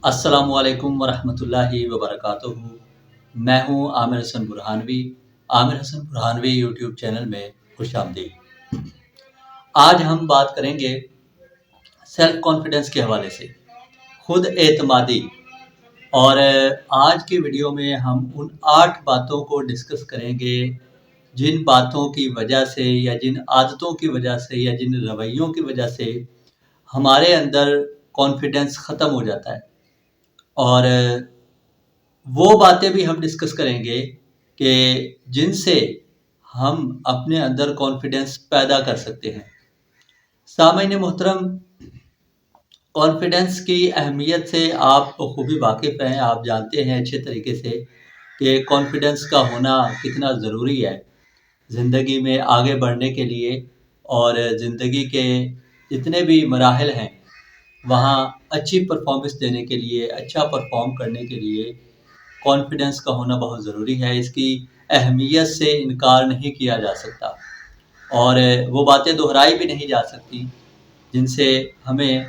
السلام علیکم ورحمۃ اللہ وبرکاتہ۔ میں ہوں عامر حسن برہانوی۔ عامر حسن برہانوی یوٹیوب چینل میں خوش آمدید۔ آج ہم بات کریں گے سیلف کانفیڈنس کے حوالے سے، خود اعتمادی، اور آج کی ویڈیو میں ہم ان 8 باتوں کو ڈسکس کریں گے جن باتوں کی وجہ سے یا جن عادتوں کی وجہ سے یا جن رویوں کی وجہ سے ہمارے اندر کانفیڈنس ختم ہو جاتا ہے، اور وہ باتیں بھی ہم ڈسکس کریں گے کہ جن سے ہم اپنے اندر کانفیڈنس پیدا کر سکتے ہیں۔ سامعین محترم، کانفیڈنس کی اہمیت سے آپ خوبی واقف ہیں، آپ جانتے ہیں اچھے طریقے سے کہ کانفیڈنس کا ہونا کتنا ضروری ہے زندگی میں آگے بڑھنے کے لیے، اور زندگی کے جتنے بھی مراحل ہیں وہاں اچھی پرفارمنس دینے کے لیے، اچھا پرفارم کرنے کے لیے کانفیڈنس کا ہونا بہت ضروری ہے۔ اس کی اہمیت سے انکار نہیں کیا جا سکتا، اور وہ باتیں دہرائی بھی نہیں جا سکتی جن سے ہمیں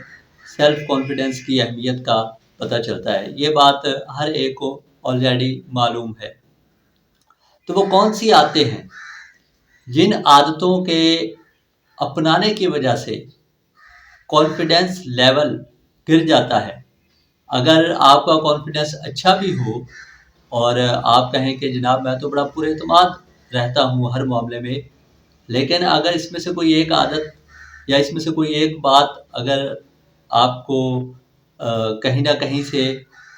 سیلف کانفیڈنس کی اہمیت کا پتہ چلتا ہے۔ یہ بات ہر ایک کو آلریڈی معلوم ہے۔ تو وہ کون سی عادتیں ہیں جن عادتوں کے اپنانے کی وجہ سے کانفیڈنس لیول گر جاتا ہے؟ اگر آپ کا کانفیڈنس اچھا بھی ہو اور آپ کہیں کہ جناب میں تو بڑا پر اعتماد رہتا ہوں ہر معاملے میں، لیکن اگر اس میں سے کوئی ایک عادت یا اس میں سے کوئی ایک بات اگر آپ کو کہیں نہ کہیں سے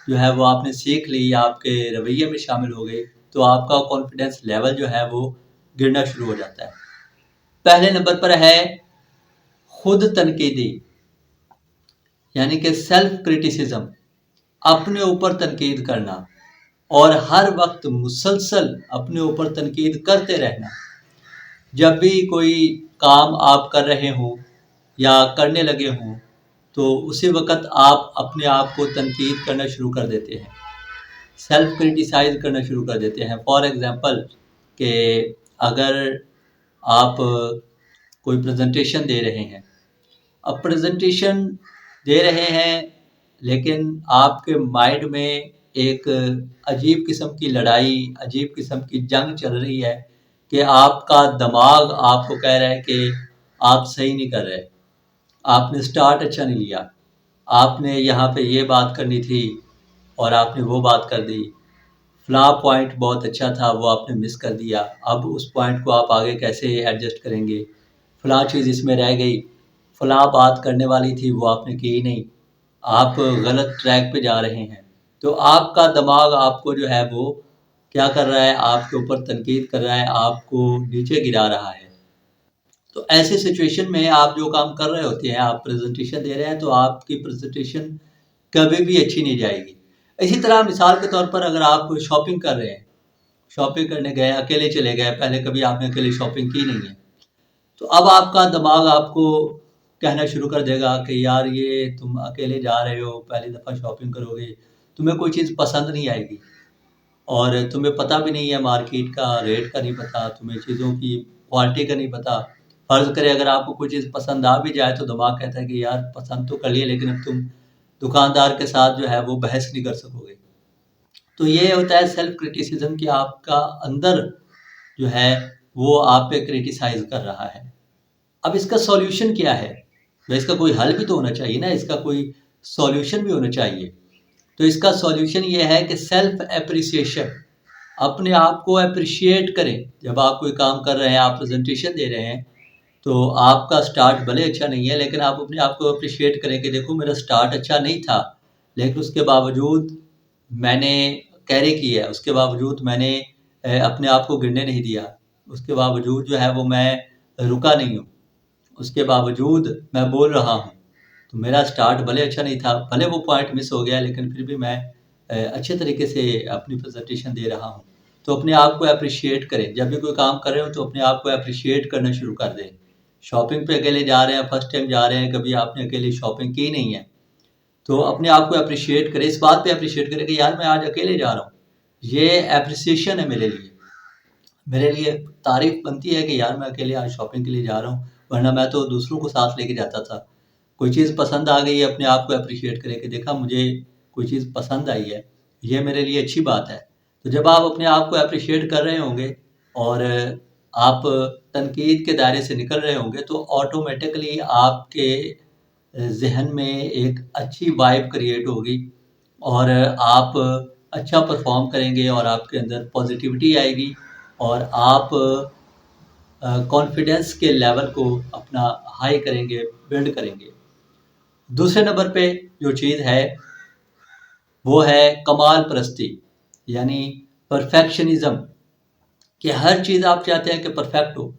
جو ہے وہ آپ نے سیکھ لی یا آپ کے رویے میں شامل ہو گئی، تو آپ کا کانفیڈنس لیول جو ہے وہ گرنا شروع ہو جاتا ہے۔ پہلے نمبر پر ہے خود تنقیدی، یعنی کہ سیلف کرٹیسزم، اپنے اوپر تنقید کرنا، اور ہر وقت مسلسل اپنے اوپر تنقید کرتے رہنا۔ جب بھی کوئی کام آپ کر رہے ہوں یا کرنے لگے ہوں تو اسی وقت آپ اپنے آپ کو تنقید کرنا شروع کر دیتے ہیں، سیلف کرٹیسائز کرنا شروع کر دیتے ہیں۔ فار ایگزامپل کہ اگر آپ کوئی پریزنٹیشن دے رہے ہیں، اب پریزنٹیشن دے رہے ہیں لیکن آپ کے مائنڈ میں ایک عجیب قسم کی لڑائی، عجیب قسم کی جنگ چل رہی ہے کہ آپ کا دماغ آپ کو کہہ رہا ہے کہ آپ صحیح نہیں کر رہے، آپ نے سٹارٹ اچھا نہیں لیا، آپ نے یہاں پہ یہ بات کرنی تھی اور آپ نے وہ بات کر دی، فلاں پوائنٹ بہت اچھا تھا وہ آپ نے مس کر دیا، اب اس پوائنٹ کو آپ آگے کیسے ایڈجسٹ کریں گے، فلاں چیز اس میں رہ گئی، فلاں بات کرنے والی تھی وہ آپ نے کی نہیں، آپ غلط ٹریک پہ جا رہے ہیں۔ تو آپ کا دماغ آپ کو جو ہے وہ کیا کر رہا ہے، آپ کے اوپر تنقید کر رہا ہے، آپ کو نیچے گرا رہا ہے۔ تو ایسے سچویشن میں آپ جو کام کر رہے ہوتے ہیں، آپ پریزنٹیشن دے رہے ہیں تو آپ کی پریزنٹیشن کبھی بھی اچھی نہیں جائے گی۔ اسی طرح مثال کے طور پر اگر آپ شاپنگ کر رہے ہیں، شاپنگ کرنے گئے، اکیلے چلے گئے، پہلے کبھی آپ نے اکیلے شاپنگ کی نہیں ہے، تو اب آپ کا دماغ آپ کو کہنا شروع کر دے گا کہ یار یہ تم اکیلے جا رہے ہو، پہلی دفعہ شاپنگ کرو گے، تمہیں کوئی چیز پسند نہیں آئے گی، اور تمہیں پتہ بھی نہیں ہے مارکیٹ کا ریٹ کا نہیں پتہ، تمہیں چیزوں کی کوالٹی کا نہیں پتہ۔ فرض کرے اگر آپ کو کوئی چیز پسند آ بھی جائے تو دماغ کہتا ہے کہ یار پسند تو کر لیے لیکن اب تم دکاندار کے ساتھ جو ہے وہ بحث نہیں کر سکو گے۔ تو یہ ہوتا ہے سیلف کرٹیسزم کہ آپ کا اندر جو ہے وہ آپ پہ کرٹیسائز کر رہا ہے۔ اب اس کا سولیوشن کیا ہے؟ اس کا کوئی حل بھی تو ہونا چاہیے نا، اس کا کوئی سولیوشن بھی ہونا چاہیے۔ تو اس کا سولیوشن یہ ہے کہ سیلف اپریسیشن، اپنے آپ کو اپریشیٹ کریں۔ جب آپ کوئی کام کر رہے ہیں، آپ پریزنٹیشن دے رہے ہیں، تو آپ کا سٹارٹ بھلے اچھا نہیں ہے لیکن آپ اپنے آپ کو اپریشیٹ کریں کہ دیکھو میرا سٹارٹ اچھا نہیں تھا، لیکن اس کے باوجود میں نے کیری کی ہے، اس کے باوجود میں نے اپنے آپ کو گرنے نہیں دیا، اس کے باوجود جو ہے وہ میں رکا نہیں ہوں، اس کے باوجود میں بول رہا ہوں۔ تو میرا سٹارٹ بھلے اچھا نہیں تھا، بھلے وہ پوائنٹ مس ہو گیا، لیکن پھر بھی میں اچھے طریقے سے اپنی پریزنٹیشن دے رہا ہوں۔ تو اپنے آپ کو اپریشیٹ کریں، جب بھی کوئی کام کر رہے ہو تو اپنے آپ کو اپریشیٹ کرنا شروع کر دیں۔ شاپنگ پہ اکیلے جا رہے ہیں، فرسٹ ٹائم جا رہے ہیں، کبھی آپ نے اکیلے شاپنگ کی نہیں ہے، تو اپنے آپ کو اپریشیٹ کریں، اس بات پہ اپریشیٹ کریں کہ یار میں آج اکیلے جا رہا ہوں، یہ اپریسیشن ہے میرے لیے تعریف بنتی ہے کہ یار میں اکیلے آج شاپنگ کے لیے جا رہا ہوں، ورنہ میں تو دوسروں کو ساتھ لے کے جاتا تھا۔ کوئی چیز پسند آ گئی، اپنے آپ کو اپریشیٹ کریں کہ دیکھا مجھے کوئی چیز پسند آئی ہے، یہ میرے لیے اچھی بات ہے۔ تو جب آپ اپنے آپ کو اپریشیٹ کر رہے ہوں گے اور آپ تنقید کے دائرے سے نکل رہے ہوں گے تو آٹومیٹکلی آپ کے ذہن میں ایک اچھی وائب کریٹ ہوگی اور آپ اچھا پرفارم کریں گے اور آپ کے اندر پازیٹیوٹی آئے گی اور آپ کانفیڈنس کے لیول کو اپنا ہائی کریں گے، بلڈ کریں گے۔ دوسرے نمبر پہ جو چیز ہے وہ ہے کمال پرستی، یعنی پرفیکشنزم، کہ ہر چیز آپ چاہتے ہیں کہ پرفیکٹ ہو۔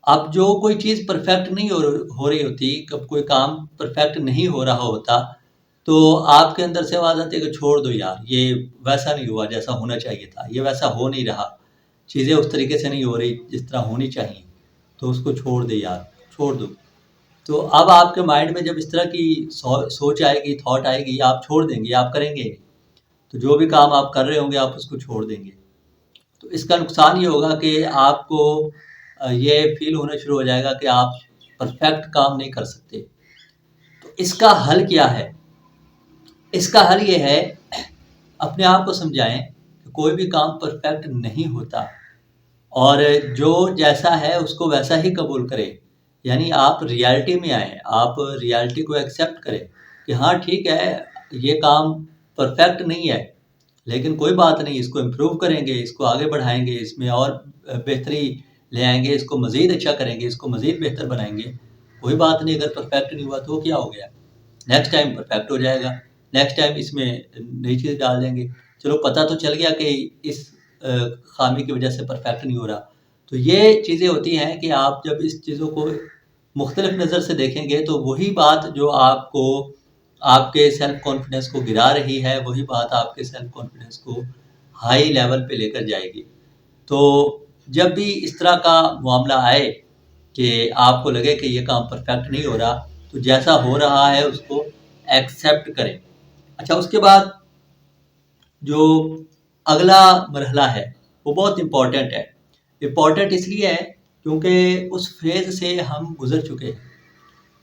اب جو کوئی چیز پرفیکٹ نہیں ہو رہی ہوتی، کب کوئی کام پرفیکٹ نہیں ہو رہا ہوتا تو آپ کے اندر سے آواز آتی ہے کہ چھوڑ دو یار، یہ ویسا نہیں ہوا جیسا ہونا چاہیے تھا، یہ ویسا ہو نہیں رہا، چیزیں اس طریقے سے نہیں ہو رہی جس طرح ہونی چاہیے، تو اس کو چھوڑ دے یار، چھوڑ دو۔ تو اب آپ کے مائنڈ میں جب اس طرح کی سوچ آئے گی، تھاٹ آئے گی، آپ چھوڑ دیں گے، آپ کریں گے۔ تو جو بھی کام آپ کر رہے ہوں گے آپ اس کو چھوڑ دیں گے۔ تو اس کا نقصان یہ ہوگا کہ آپ کو یہ فیل ہونا شروع ہو جائے گا کہ آپ پرفیکٹ کام نہیں کر سکتے۔ تو اس کا حل کیا ہے؟ اس کا حل یہ ہے، اپنے آپ کو سمجھائیں کہ کوئی بھی کام پرفیکٹ نہیں ہوتا اور جو جیسا ہے اس کو ویسا ہی قبول کریں، یعنی آپ ریالٹی میں آئیں، آپ ریالٹی کو ایکسیپٹ کریں کہ ہاں ٹھیک ہے یہ کام پرفیکٹ نہیں ہے لیکن کوئی بات نہیں، اس کو امپروو کریں گے، اس کو آگے بڑھائیں گے، اس میں اور بہتری لے آئیں گے، اس کو مزید اچھا کریں گے، اس کو مزید بہتر بنائیں گے۔ کوئی بات نہیں، اگر پرفیکٹ نہیں ہوا تو کیا ہو گیا، نیکسٹ ٹائم پرفیکٹ ہو جائے گا، نیکسٹ ٹائم اس میں نئی چیز ڈال دیں گے۔ چلو پتہ تو چل گیا کہ اس خامی کی وجہ سے پرفیکٹ نہیں ہو رہا۔ تو یہ چیزیں ہوتی ہیں کہ آپ جب اس چیزوں کو مختلف نظر سے دیکھیں گے تو وہی بات جو آپ کو آپ کے سیلف کانفیڈنس کو گرا رہی ہے، وہی بات آپ کے سیلف کانفیڈنس کو ہائی لیول پہ لے کر جائے گی۔ تو جب بھی اس طرح کا معاملہ آئے کہ آپ کو لگے کہ یہ کام پرفیکٹ نہیں ہو رہا تو جیسا ہو رہا ہے اس کو ایکسیپٹ کریں۔ اچھا، اس کے بعد جو اگلا مرحلہ ہے وہ بہت امپورٹنٹ ہے۔ امپورٹنٹ اس لیے ہے کیونکہ اس فیز سے ہم گزر چکے ہیں،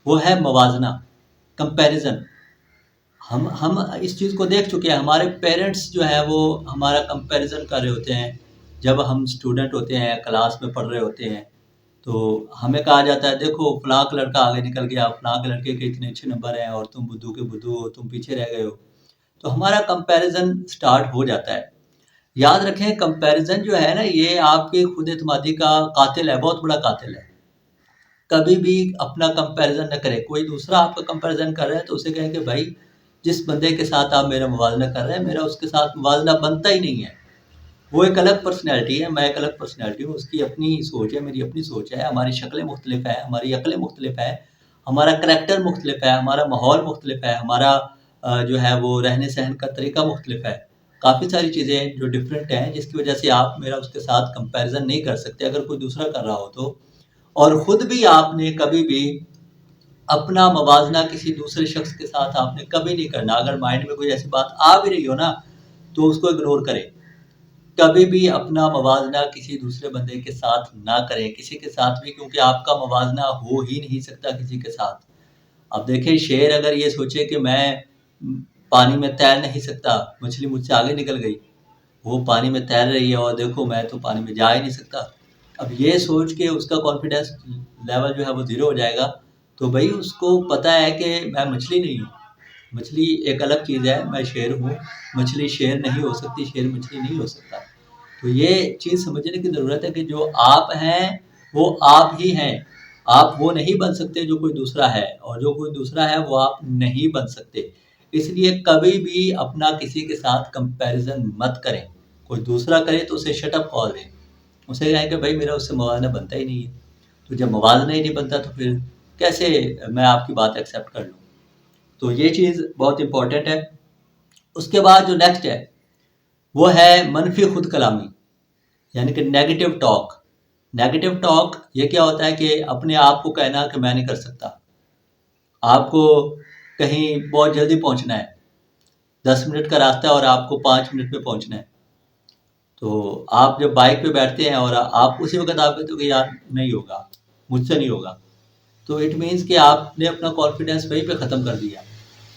وہ ہے موازنہ، کمپیریزن۔ ہم اس چیز کو دیکھ چکے ہیں، ہمارے پیرنٹس جو ہے وہ ہمارا کمپیریزن کر رہے ہوتے ہیں۔ جب ہم اسٹوڈنٹ ہوتے ہیں، کلاس میں پڑھ رہے ہوتے ہیں تو ہمیں کہا جاتا ہے دیکھو فلاں کا لڑکا آگے نکل گیا، فلاں کے لڑکے کے اتنے اچھے نمبر ہیں اور تم بدھو کے بدھو ہو، تم پیچھے رہ گئے ہو۔ تو ہمارا کمپیریزن سٹارٹ ہو جاتا ہے۔ یاد رکھیں کمپیریزن جو ہے نا یہ آپ کی خود اعتمادی کا قاتل ہے، بہت بڑا قاتل ہے۔ کبھی بھی اپنا کمپیریزن نہ کریں۔ کوئی دوسرا آپ کا کمپیریزن کر رہا ہے تو اسے کہیں کہ بھائی جس بندے کے ساتھ آپ میرا موازنہ کر رہے ہیں میرا اس کے ساتھ موازنہ بنتا ہی نہیں ہے۔ وہ ایک الگ پرسنالٹی ہے، میں ایک الگ پرسنالٹی ہوں، اس کی اپنی سوچ ہے، میری اپنی سوچ ہے، ہماری شکلیں مختلف ہیں، ہماری عقلیں مختلف ہیں، ہمارا کریکٹر مختلف ہے، ہمارا ماحول مختلف ہے، ہمارا جو ہے وہ رہنے سہن کا طریقہ مختلف ہے۔ کافی ساری چیزیں جو ڈفرینٹ ہیں جس کی وجہ سے آپ میرا اس کے ساتھ کمپیریزن نہیں کر سکتے اگر کوئی دوسرا کر رہا ہو تو۔ اور خود بھی آپ نے کبھی بھی اپنا موازنہ کسی دوسرے شخص کے ساتھ آپ نے کبھی نہیں کرنا۔ اگر مائنڈ میں کوئی ایسی بات آ بھی رہی ہو نا تو اس کو اگنور کریں۔ کبھی بھی اپنا موازنہ کسی دوسرے بندے کے ساتھ نہ کریں، کسی کے ساتھ بھی، کیونکہ آپ کا موازنہ ہو ہی نہیں سکتا کسی کے ساتھ۔ اب دیکھیں شیر اگر یہ سوچے کہ میں پانی میں تیر نہیں سکتا، مچھلی مجھ سے آگے نکل گئی، وہ پانی میں تیر رہی ہے اور دیکھو میں تو پانی میں جا ہی نہیں سکتا، اب یہ سوچ کے اس کا کانفیڈنس لیول جو ہے وہ زیرو ہو جائے گا۔ تو بھائی اس کو پتہ ہے کہ میں مچھلی نہیں ہوں، مچھلی ایک الگ چیز ہے، میں شیر ہوں، مچھلی شیر نہیں ہو سکتی، شیر مچھلی نہیں ہو سکتا۔ تو یہ چیز سمجھنے کی ضرورت ہے کہ جو آپ ہیں وہ آپ ہی ہیں، آپ وہ نہیں بن سکتے جو کوئی دوسرا ہے، اور جو کوئی دوسرا ہے وہ آپ نہیں بن سکتے۔ اس لیے کبھی بھی اپنا کسی کے ساتھ کمپیریزن مت کریں۔ کوئی دوسرا کرے تو اسے شٹ اپ کال دیں، اسے کہیں کہ بھائی میرا اس سے موازنہ بنتا ہی نہیں ہے۔ تو جب موازنہ ہی نہیں بنتا تو پھر کیسے میں آپ کی بات ایکسیپٹ کر لوں؟ تو یہ چیز بہت امپورٹنٹ ہے۔ اس کے بعد جو نیکسٹ ہے وہ ہے منفی خود کلامی، یعنی کہ نیگیٹو ٹاک۔ نیگیٹو ٹاک یہ کیا ہوتا ہے کہ اپنے آپ کو کہنا کہ میں نہیں کر سکتا۔ آپ کو کہیں بہت جلدی پہنچنا ہے، 10 منٹ کا راستہ ہے اور آپ کو 5 منٹ میں پہنچنا ہے، تو آپ جب بائک پہ بیٹھتے ہیں اور آپ اسی وقت آپ کہتے ہو کہ یار نہیں ہوگا، مجھ سے نہیں ہوگا، تو اٹ مینس کہ آپ نے اپنا کانفیڈنس وہیں پہ ختم کر دیا۔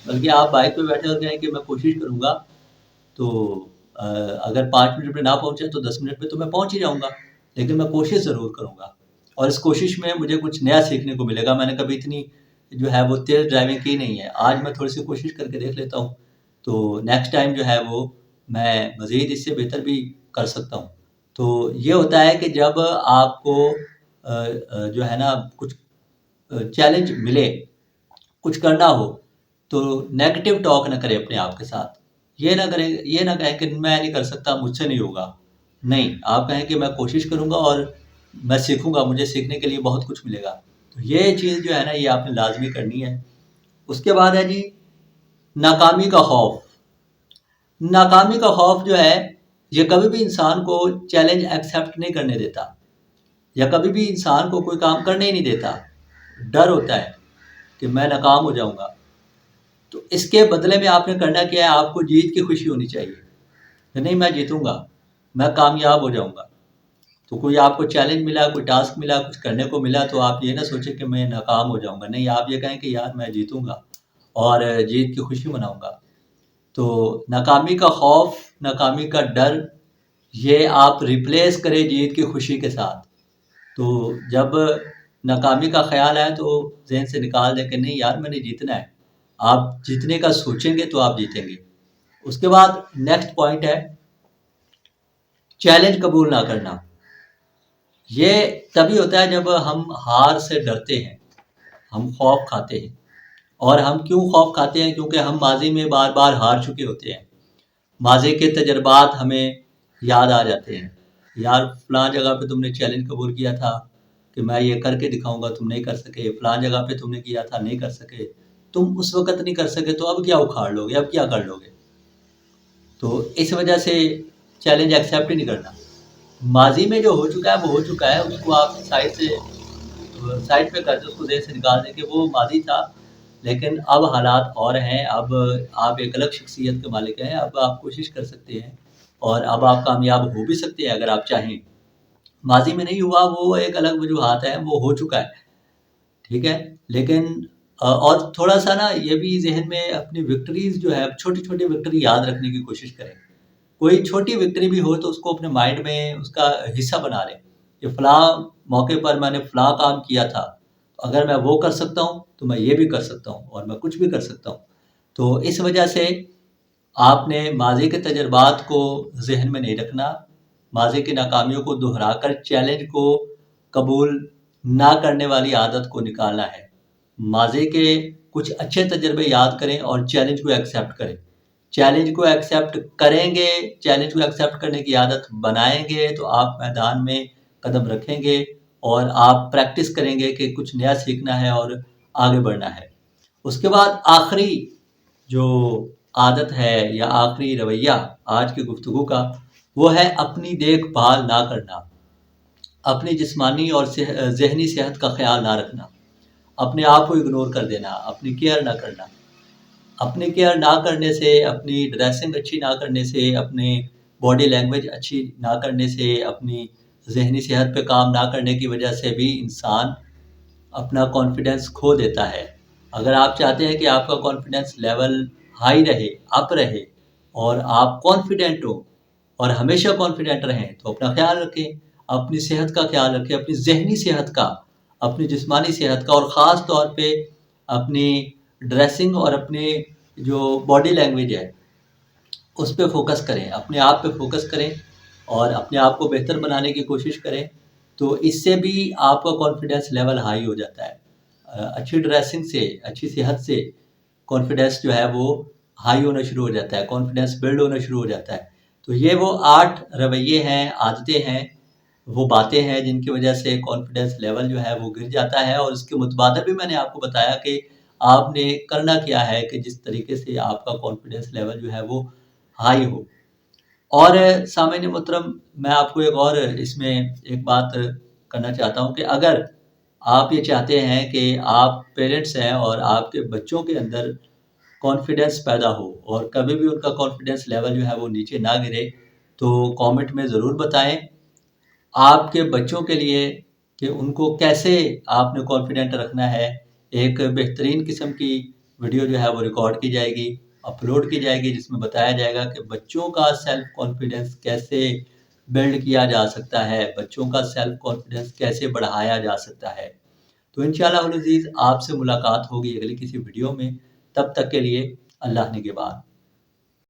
بلکہ آپ بائک پہ بیٹھے اور کہیں کہ میں کوشش کروں گا تو اگر 5 منٹ میں نہ پہنچے تو 10 منٹ میں تو میں پہنچ ہی جاؤں گا، لیکن میں کوشش ضرور کروں گا، اور اس کوشش میں مجھے کچھ نیا سیکھنے کو ملے گا۔ میں نے کبھی اتنی جو ہے وہ تیز ڈرائیونگ کی نہیں ہے، آج میں تھوڑی سی کوشش کر کے دیکھ لیتا ہوں، تو نیکسٹ ٹائم جو ہے وہ میں مزید اس سے بہتر بھی کر سکتا ہوں۔ تو یہ ہوتا ہے کہ جب آپ کو جو ہے نا کچھ چیلنج ملے، کچھ کرنا ہو، تو نیگیٹو ٹاک نہ کریں اپنے آپ کے ساتھ، یہ نہ کہیں کہ میں نہیں کر سکتا، مجھ سے نہیں ہوگا، نہیں، آپ کہیں کہ میں کوشش کروں گا اور میں سیکھوں گا، مجھے سیکھنے کے لیے بہت کچھ ملے گا۔ تو یہ چیز جو ہے نا یہ آپ نے لازمی کرنی ہے۔ اس کے بعد ہے جی ناکامی کا خوف۔ ناکامی کا خوف جو ہے یہ کبھی بھی انسان کو چیلنج ایکسیپٹ نہیں کرنے دیتا، یا کبھی بھی انسان کو کوئی کام کرنے ہی نہیں دیتا۔ ڈر ہوتا ہے کہ میں ناکام ہو جاؤں گا، تو اس کے بدلے میں آپ نے کرنا کیا ہے، آپ کو جیت کی خوشی ہونی چاہیے کہ نہیں میں جیتوں گا، میں کامیاب ہو جاؤں گا۔ تو کوئی آپ کو چیلنج ملا، کوئی ٹاسک ملا، کچھ کرنے کو ملا، تو آپ یہ نہ سوچیں کہ میں ناکام ہو جاؤں گا، نہیں، آپ یہ کہیں کہ یار میں جیتوں گا اور جیت کی خوشی مناؤں گا۔ تو ناکامی کا خوف، ناکامی کا ڈر، یہ آپ ریپلیس کریں جیت کی خوشی کے ساتھ۔ تو جب ناکامی کا خیال آئے تو ذہن سے نکال دیں کہ نہیں یار میں نے جیتنا ہے، آپ جیتنے کا سوچیں گے تو آپ جیتیں گے۔ اس کے بعد نیکسٹ پوائنٹ ہے چیلنج قبول نہ کرنا۔ یہ تبھی ہوتا ہے جب ہم ہار سے ڈرتے ہیں، ہم خوف کھاتے ہیں، اور ہم کیوں خوف کھاتے ہیں؟ کیونکہ ہم ماضی میں بار بار ہار چکے ہوتے ہیں، ماضی کے تجربات ہمیں یاد آ جاتے ہیں، یار فلاں جگہ پہ تم نے چیلنج قبول کیا تھا کہ میں یہ کر کے دکھاؤں گا، تم نہیں کر سکے، فلاں جگہ پہ تم نے کیا تھا نہیں کر سکے، تم اس وقت نہیں کر سکے تو اب کیا اکھاڑ لو گے، اب کیا کر لو گے؟ تو اس وجہ سے چیلنج ایکسیپٹ ہی نہیں کرنا۔ ماضی میں جو ہو چکا ہے وہ ہو چکا ہے، اس کو آپ سائڈ پہ کر دیں، اس کو ذہن سے نکال دیں کہ وہ ماضی تھا، لیکن اب حالات اور ہیں، اب آپ ایک الگ شخصیت کے مالک ہیں، اب آپ کوشش کر سکتے ہیں اور اب آپ کامیاب ہو بھی سکتے ہیں اگر آپ چاہیں۔ ماضی میں نہیں ہوا وہ ایک الگ وجوہات ہے، وہ ہو چکا ہے، ٹھیک ہے، لیکن اور تھوڑا سا نا یہ بھی ذہن میں اپنی وکٹریز جو ہے، چھوٹی چھوٹی وکٹری یاد رکھنے کی کوشش کریں۔ کوئی چھوٹی وکٹری بھی ہو تو اس کو اپنے مائنڈ میں اس کا حصہ بنا لیں کہ فلاں موقع پر میں نے فلاں کام کیا تھا، اگر میں وہ کر سکتا ہوں تو میں یہ بھی کر سکتا ہوں اور میں کچھ بھی کر سکتا ہوں۔ تو اس وجہ سے آپ نے ماضی کے تجربات کو ذہن میں نہیں رکھنا، ماضی کی ناکامیوں کو دہرا کر چیلنج کو قبول نہ کرنے والی عادت کو نکالنا ہے۔ ماضی کے کچھ اچھے تجربے یاد کریں اور چیلنج کو ایکسیپٹ کریں۔ چیلنج کو ایکسیپٹ کریں گے، چیلنج کو ایکسیپٹ کرنے کی عادت بنائیں گے تو آپ میدان میں قدم رکھیں گے اور آپ پریکٹس کریں گے کہ کچھ نیا سیکھنا ہے اور آگے بڑھنا ہے۔ اس کے بعد آخری جو عادت ہے یا آخری رویہ آج کی گفتگو کا، وہ ہے اپنی دیکھ بھال نہ کرنا، اپنی جسمانی اور ذہنی صحت کا خیال نہ رکھنا، اپنے آپ کو اگنور کر دینا، اپنی کیئر نہ کرنا۔ اپنی کیئر نہ کرنے سے، اپنی ڈریسنگ اچھی نہ کرنے سے، اپنی باڈی لینگویج اچھی نہ کرنے سے، اپنی ذہنی صحت پہ کام نہ کرنے کی وجہ سے بھی انسان اپنا کانفیڈنس کھو دیتا ہے۔ اگر آپ چاہتے ہیں کہ آپ کا کانفیڈنس لیول ہائی رہے، اپ رہے، اور آپ کانفیڈنٹ ہو اور ہمیشہ کانفیڈنٹ رہیں، تو اپنا خیال رکھیں، اپنی صحت کا خیال رکھیں، اپنی ذہنی صحت کا، اپنی جسمانی صحت کا، اور خاص طور پہ اپنی ڈریسنگ اور اپنی جو باڈی لینگویج ہے اس پہ فوکس کریں، اپنے آپ پہ فوکس کریں اور اپنے آپ کو بہتر بنانے کی کوشش کریں، تو اس سے بھی آپ کا کانفیڈنس لیول ہائی ہو جاتا ہے۔ اچھی ڈریسنگ سے، اچھی صحت سے کانفیڈنس جو ہے وہ ہائی ہونا شروع ہو جاتا ہے، کانفیڈنس بلڈ ہونا شروع ہو جاتا ہے۔ تو یہ وہ 8 رویے ہیں، عادتیں ہیں، وہ باتیں ہیں جن کی وجہ سے کانفیڈنس لیول جو ہے وہ گر جاتا ہے، اور اس کے متبادل بھی میں نے آپ کو بتایا کہ آپ نے کرنا کیا ہے کہ جس طریقے سے آپ کا کانفیڈنس لیول جو ہے وہ ہائی ہو۔ اور سامعین محترم، میں آپ کو ایک اور اس میں ایک بات کرنا چاہتا ہوں کہ اگر آپ یہ چاہتے ہیں کہ آپ پیرنٹس ہیں اور آپ کے بچوں کے اندر کانفیڈنس پیدا ہو اور کبھی بھی ان کا کانفیڈنس لیول جو ہے وہ نیچے نہ گرے، تو کامنٹ میں ضرور بتائیں آپ کے بچوں کے لیے کہ ان کو کیسے آپ نے کانفیڈنٹ رکھنا ہے، ایک بہترین قسم کی ویڈیو جو ہے وہ ریکارڈ کی جائے گی، اپلوڈ کی جائے گی، جس میں بتایا جائے گا کہ بچوں کا سیلف کانفیڈنس کیسے بلڈ کیا جا سکتا ہے، بچوں کا سیلف کانفیڈنس کیسے بڑھایا جا سکتا ہے۔ تو انشاءاللہ العزیز آپ سے ملاقات ہوگی اگلی کسی ویڈیو میں، تب تک کے لیے اللہ نگہبان۔